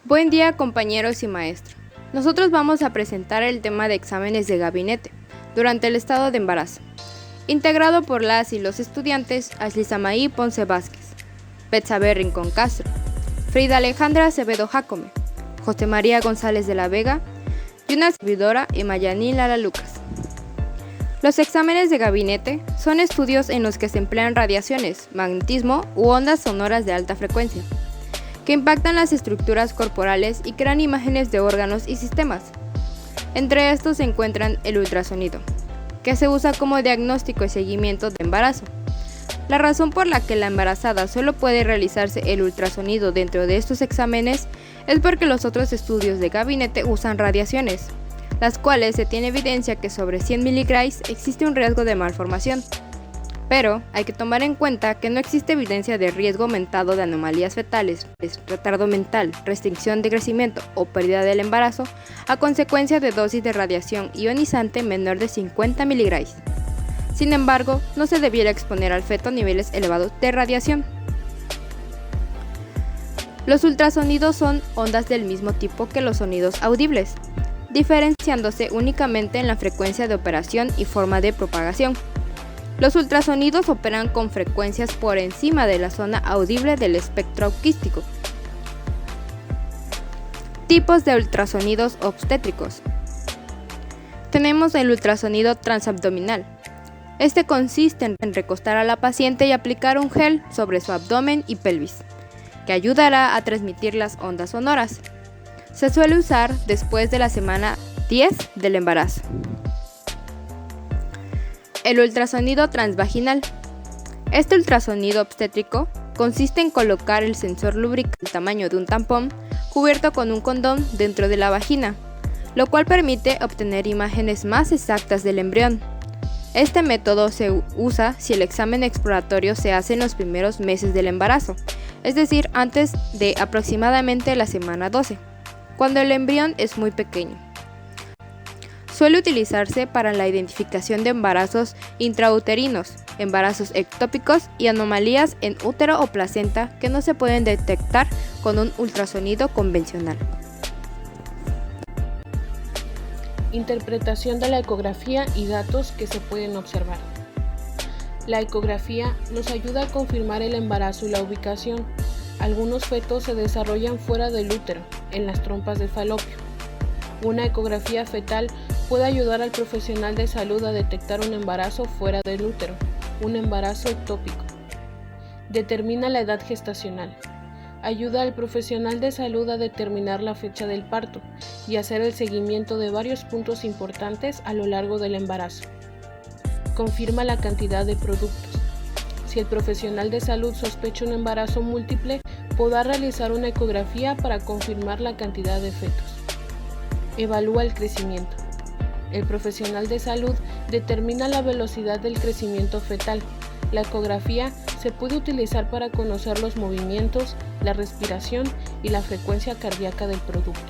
Buen día, compañeros y maestro. Nosotros vamos a presentar el tema de exámenes de gabinete durante el estado de embarazo, integrado por las y los estudiantes Ashley Samaí Ponce Vázquez, Betsabe Rincón Castro, Frida Alejandra Acevedo Jacome, José María González de la Vega y una servidora Imayaní Lara Lucas. Los exámenes de gabinete son estudios en los que se emplean radiaciones, magnetismo u ondas sonoras de alta frecuencia, que impactan las estructuras corporales y crean imágenes de órganos y sistemas. Entre estos se encuentran el ultrasonido, que se usa como diagnóstico y seguimiento de embarazo. La razón por la que la embarazada solo puede realizarse el ultrasonido dentro de estos exámenes es porque los otros estudios de gabinete usan radiaciones, las cuales se tiene evidencia que sobre 100 mg existe un riesgo de malformación. Pero hay que tomar en cuenta que no existe evidencia de riesgo aumentado de anomalías fetales, retardo mental, restricción de crecimiento o pérdida del embarazo a consecuencia de dosis de radiación ionizante menor de 50 mg. Sin embargo, no se debiera exponer al feto a niveles elevados de radiación. Los ultrasonidos son ondas del mismo tipo que los sonidos audibles, diferenciándose únicamente en la frecuencia de operación y forma de propagación. Los ultrasonidos operan con frecuencias por encima de la zona audible del espectro acústico. Tipos de ultrasonidos obstétricos. Tenemos el ultrasonido transabdominal. Este consiste en recostar a la paciente y aplicar un gel sobre su abdomen y pelvis, que ayudará a transmitir las ondas sonoras. Se suele usar después de la semana 10 del embarazo. El ultrasonido transvaginal. Este ultrasonido obstétrico consiste en colocar el sensor lubricante del tamaño de un tampón cubierto con un condón dentro de la vagina, lo cual permite obtener imágenes más exactas del embrión. Este método se usa si el examen exploratorio se hace en los primeros meses del embarazo, es decir, antes de aproximadamente la semana 12, cuando el embrión es muy pequeño. Suele utilizarse para la identificación de embarazos intrauterinos, embarazos ectópicos y anomalías en útero o placenta que no se pueden detectar con un ultrasonido convencional. Interpretación de la ecografía y datos que se pueden observar. La ecografía nos ayuda a confirmar el embarazo y la ubicación. Algunos fetos se desarrollan fuera del útero, en las trompas de falopio. Una ecografía fetal puede ayudar al profesional de salud a detectar un embarazo fuera del útero, un embarazo ectópico. Determina la edad gestacional. Ayuda al profesional de salud a determinar la fecha del parto y hacer el seguimiento de varios puntos importantes a lo largo del embarazo. Confirma la cantidad de productos. Si el profesional de salud sospecha un embarazo múltiple, podrá realizar una ecografía para confirmar la cantidad de fetos. Evalúa el crecimiento. El profesional de salud determina la velocidad del crecimiento fetal. La ecografía se puede utilizar para conocer los movimientos, la respiración y la frecuencia cardíaca del producto.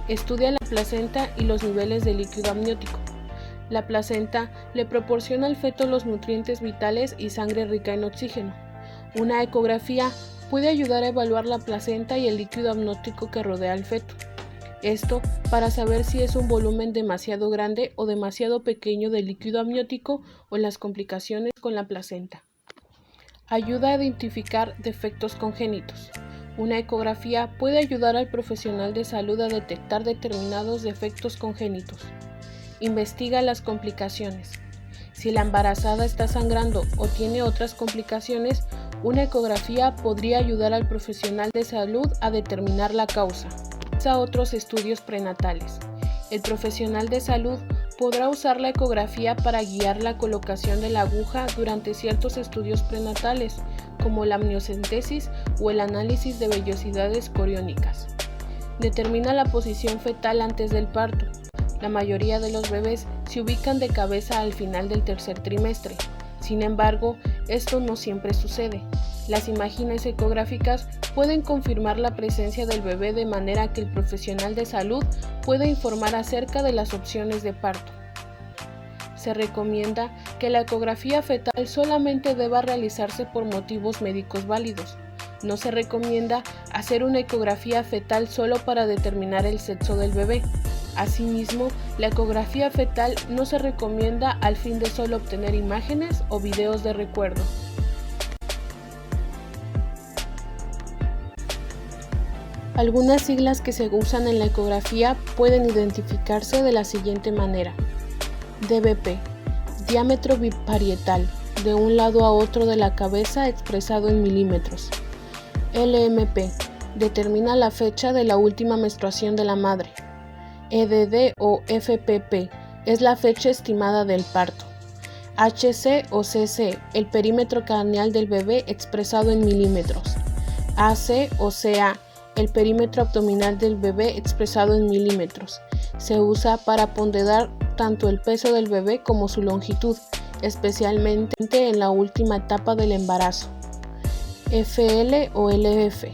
Estudia la placenta y los niveles de líquido amniótico. La placenta le proporciona al feto los nutrientes vitales y sangre rica en oxígeno. Una ecografía puede ayudar a evaluar la placenta y el líquido amniótico que rodea al feto. Esto para saber si es un volumen demasiado grande o demasiado pequeño de líquido amniótico o las complicaciones con la placenta. Ayuda a identificar defectos congénitos. Una ecografía puede ayudar al profesional de salud a detectar determinados defectos congénitos. Investiga las complicaciones. Si la embarazada está sangrando o tiene otras complicaciones, una ecografía podría ayudar al profesional de salud a determinar la causa. A otros estudios prenatales. El profesional de salud podrá usar la ecografía para guiar la colocación de la aguja durante ciertos estudios prenatales, como la amniocentesis o el análisis de vellosidades coriónicas. Determina la posición fetal antes del parto. La mayoría de los bebés se ubican de cabeza al final del tercer trimestre. Sin embargo, esto no siempre sucede. Las imágenes ecográficas pueden confirmar la presencia del bebé de manera que el profesional de salud pueda informar acerca de las opciones de parto. Se recomienda que la ecografía fetal solamente deba realizarse por motivos médicos válidos. No se recomienda hacer una ecografía fetal solo para determinar el sexo del bebé. Asimismo, la ecografía fetal no se recomienda al fin de solo obtener imágenes o videos de recuerdo. Algunas siglas que se usan en la ecografía pueden identificarse de la siguiente manera. DBP, diámetro biparietal, de un lado a otro de la cabeza expresado en milímetros. LMP, determina la fecha de la última menstruación de la madre. EDD o FPP, es la fecha estimada del parto. HC o CC, el perímetro craneal del bebé expresado en milímetros. AC o CA, el perímetro abdominal del bebé expresado en milímetros. Se usa para ponderar tanto el peso del bebé como su longitud, especialmente en la última etapa del embarazo. FL o LF,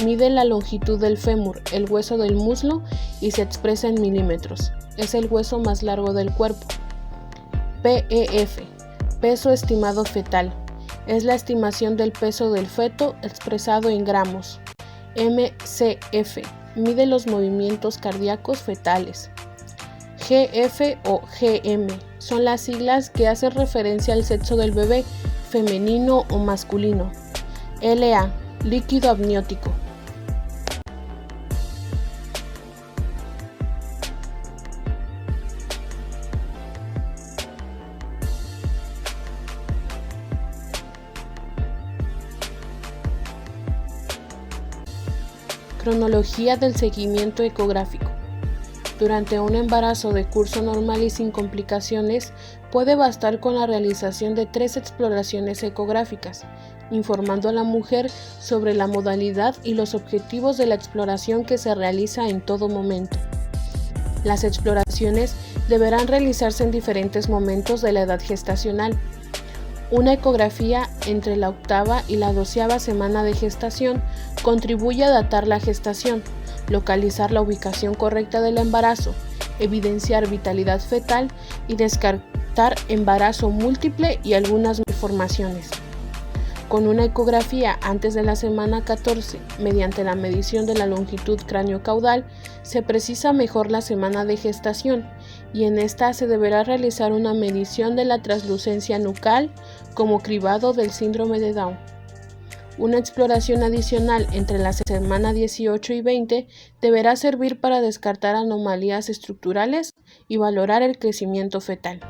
mide la longitud del fémur, el hueso del muslo, y se expresa en milímetros. Es el hueso más largo del cuerpo. PEF, peso estimado fetal, es la estimación del peso del feto expresado en gramos. MCF, mide los movimientos cardíacos fetales. GF o GM, son las siglas que hacen referencia al sexo del bebé, femenino o masculino. LA, líquido amniótico. Cronología del seguimiento ecográfico. Durante un embarazo de curso normal y sin complicaciones, puede bastar con la realización de 3 exploraciones ecográficas, informando a la mujer sobre la modalidad y los objetivos de la exploración que se realiza en todo momento. Las exploraciones deberán realizarse en diferentes momentos de la edad gestacional. Una ecografía entre la 8ª y la 12ª semana de gestación contribuye a datar la gestación, localizar la ubicación correcta del embarazo, evidenciar vitalidad fetal y descartar embarazo múltiple y algunas malformaciones. Con una ecografía antes de la semana 14, mediante la medición de la longitud cráneo-caudal, se precisa mejor la semana de gestación y en esta se deberá realizar una medición de la translucencia nucal como cribado del síndrome de Down. Una exploración adicional entre la semana 18 y 20 deberá servir para descartar anomalías estructurales y valorar el crecimiento fetal.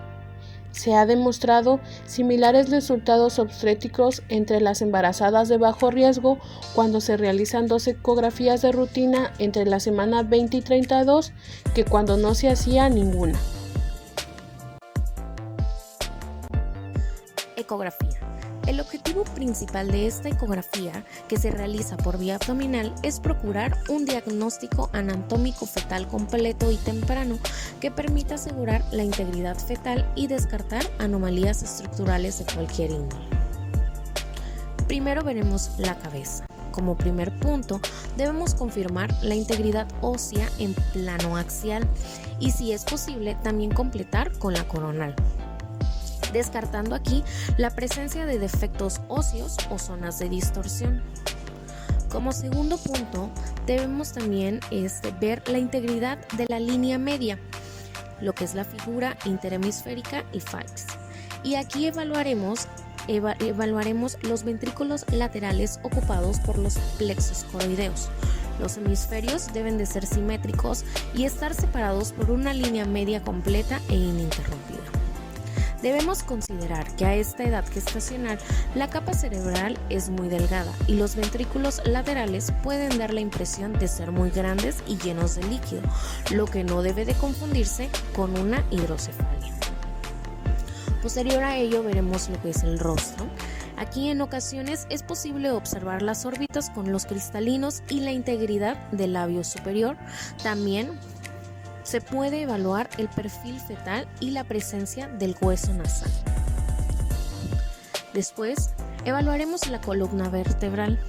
Se ha demostrado similares resultados obstétricos entre las embarazadas de bajo riesgo cuando se realizan 2 ecografías de rutina entre la semana 20 y 32 que cuando no se hacía ninguna. Ecografía. El objetivo principal de esta ecografía, que se realiza por vía abdominal, es procurar un diagnóstico anatómico fetal completo y temprano que permita asegurar la integridad fetal y descartar anomalías estructurales de cualquier índole. Primero veremos la cabeza. Como primer punto, debemos confirmar la integridad ósea en plano axial y, si es posible, también completar con la coronal, descartando aquí la presencia de defectos óseos o zonas de distorsión. Como segundo punto, debemos también ver la integridad de la línea media, lo que es la figura interhemisférica y fax. Y aquí evaluaremos los ventrículos laterales ocupados por los plexos coroideos. Los hemisferios deben de ser simétricos y estar separados por una línea media completa e ininterrumpida. Debemos considerar que a esta edad gestacional la capa cerebral es muy delgada y los ventrículos laterales pueden dar la impresión de ser muy grandes y llenos de líquido, lo que no debe de confundirse con una hidrocefalia. Posterior a ello veremos lo que es el rostro. Aquí en ocasiones es posible observar las órbitas con los cristalinos y la integridad del labio superior. También se puede evaluar el perfil fetal y la presencia del hueso nasal. Después, evaluaremos la columna vertebral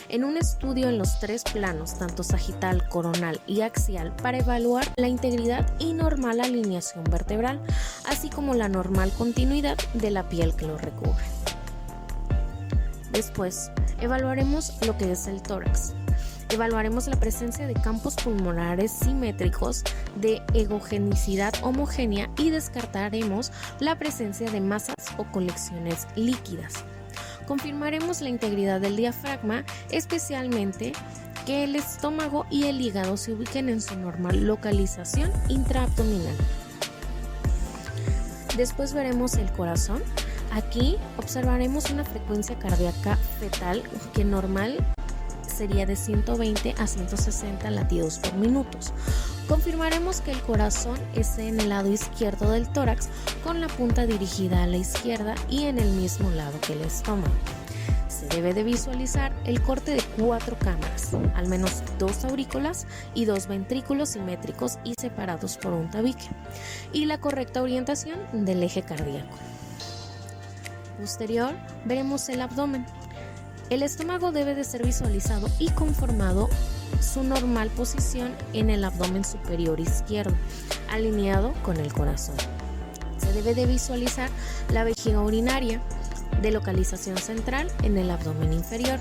en un estudio en los 3 planos, tanto sagital, coronal y axial, para evaluar la integridad y normal alineación vertebral, así como la normal continuidad de la piel que lo recubre. Después, evaluaremos lo que es el tórax. Evaluaremos la presencia de campos pulmonares simétricos, de egogenicidad homogénea y descartaremos la presencia de masas o colecciones líquidas. Confirmaremos la integridad del diafragma, especialmente que el estómago y el hígado se ubiquen en su normal localización intraabdominal. Después veremos el corazón. Aquí observaremos una frecuencia cardíaca fetal que normal sería de 120 a 160 latidos por minuto. Confirmaremos que el corazón esté en el lado izquierdo del tórax con la punta dirigida a la izquierda y en el mismo lado que el estómago. Se debe de visualizar el corte de 4 cámaras, al menos 2 aurículas y 2 ventrículos simétricos y separados por un tabique, y la correcta orientación del eje cardíaco. Posterior, veremos el abdomen. El estómago debe de ser visualizado y conformado su normal posición en el abdomen superior izquierdo, alineado con el corazón. Se debe de visualizar la vejiga urinaria de localización central en el abdomen inferior.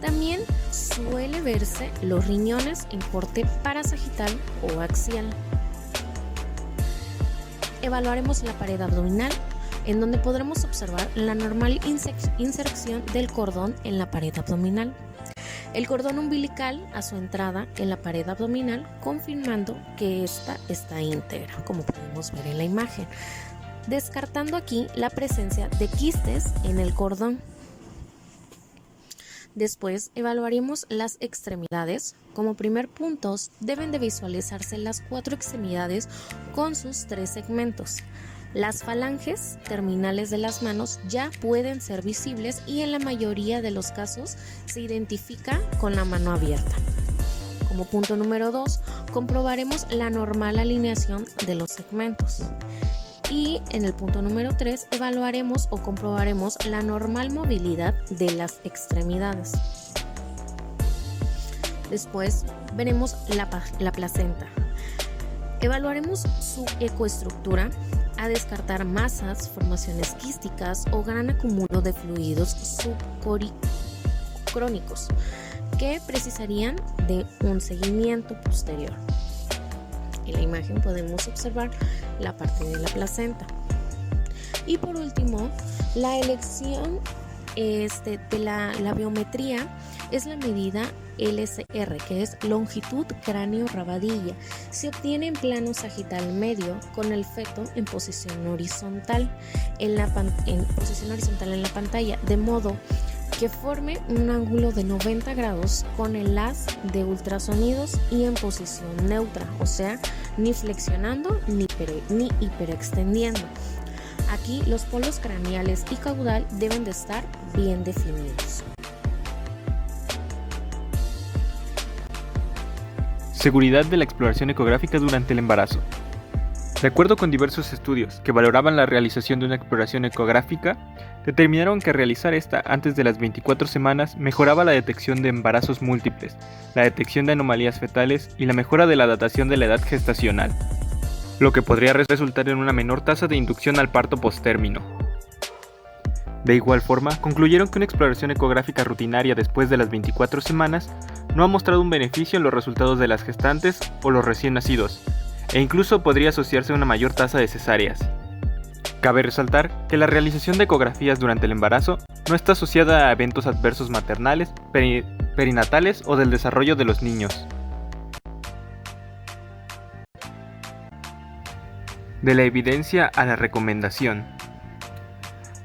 También suele verse los riñones en corte parasagital o axial. Evaluaremos la pared abdominal, en donde podremos observar la normal inserción del cordón en la pared abdominal. El cordón umbilical a su entrada en la pared abdominal, confirmando que ésta está íntegra, como podemos ver en la imagen, descartando aquí la presencia de quistes en el cordón. Después evaluaremos las extremidades. Como primer punto deben de visualizarse las 4 extremidades con sus 3 segmentos. Las falanges terminales de las manos ya pueden ser visibles y en la mayoría de los casos se identifica con la mano abierta. Como punto número 2, comprobaremos la normal alineación de los segmentos. Y en el punto número 3, evaluaremos o comprobaremos la normal movilidad de las extremidades. Después veremos la placenta. Evaluaremos su ecoestructura, a descartar masas, formaciones quísticas o gran acúmulo de fluidos subcrónicos que precisarían de un seguimiento posterior. En la imagen podemos observar la parte de la placenta. Y por último, la elección de la biometría es la medida LCR, que es longitud cráneo-rabadilla. Se obtiene en plano sagital medio con el feto en posición horizontal en la pantalla, de modo que forme un ángulo de 90 grados con el haz de ultrasonidos y en posición neutra, o sea, ni flexionando ni hiperextendiendo. Aquí los polos craneales y caudal deben de estar bien definidos. Seguridad de la exploración ecográfica durante el embarazo. De acuerdo con diversos estudios que valoraban la realización de una exploración ecográfica, determinaron que realizar esta antes de las 24 semanas mejoraba la detección de embarazos múltiples, la detección de anomalías fetales y la mejora de la datación de la edad gestacional, lo que podría resultar en una menor tasa de inducción al parto posttérmino. De igual forma, concluyeron que una exploración ecográfica rutinaria después de las 24 semanas no ha mostrado un beneficio en los resultados de las gestantes o los recién nacidos, e incluso podría asociarse a una mayor tasa de cesáreas. Cabe resaltar que la realización de ecografías durante el embarazo no está asociada a eventos adversos maternales, perinatales o del desarrollo de los niños. De la evidencia a la recomendación.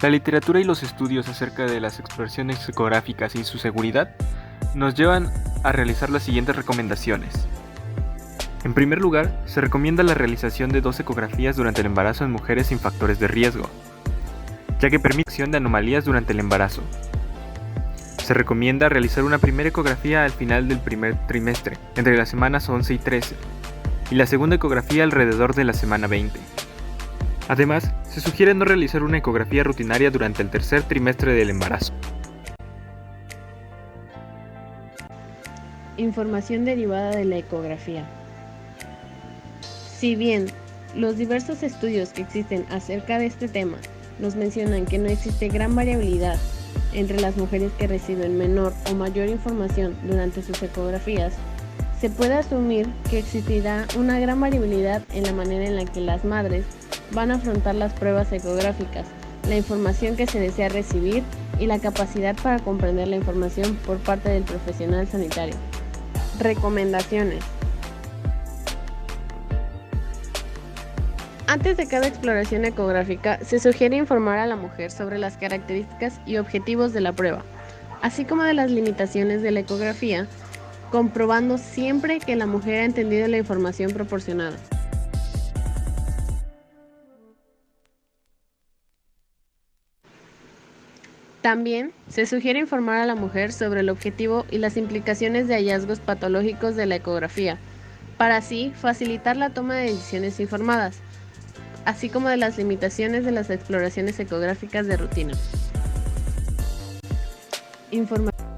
La literatura y los estudios acerca de las exploraciones ecográficas y su seguridad nos llevan a realizar las siguientes recomendaciones. En primer lugar, se recomienda la realización de 2 ecografías durante el embarazo en mujeres sin factores de riesgo, ya que permite la detección de anomalías durante el embarazo. Se recomienda realizar una primera ecografía al final del primer trimestre, entre las semanas 11 y 13, y la segunda ecografía alrededor de la semana 20. Además, se sugiere no realizar una ecografía rutinaria durante el tercer trimestre del embarazo. Información derivada de la ecografía. Si bien los diversos estudios que existen acerca de este tema nos mencionan que no existe gran variabilidad entre las mujeres que reciben menor o mayor información durante sus ecografías, se puede asumir que existirá una gran variabilidad en la manera en la que las madres van a afrontar las pruebas ecográficas, la información que se desea recibir y la capacidad para comprender la información por parte del profesional sanitario. Recomendaciones. Antes de cada exploración ecográfica, se sugiere informar a la mujer sobre las características y objetivos de la prueba, así como de las limitaciones de la ecografía, comprobando siempre que la mujer ha entendido la información proporcionada. También se sugiere informar a la mujer sobre el objetivo y las implicaciones de hallazgos patológicos de la ecografía, para así facilitar la toma de decisiones informadas, así como de las limitaciones de las exploraciones ecográficas de rutina. Información.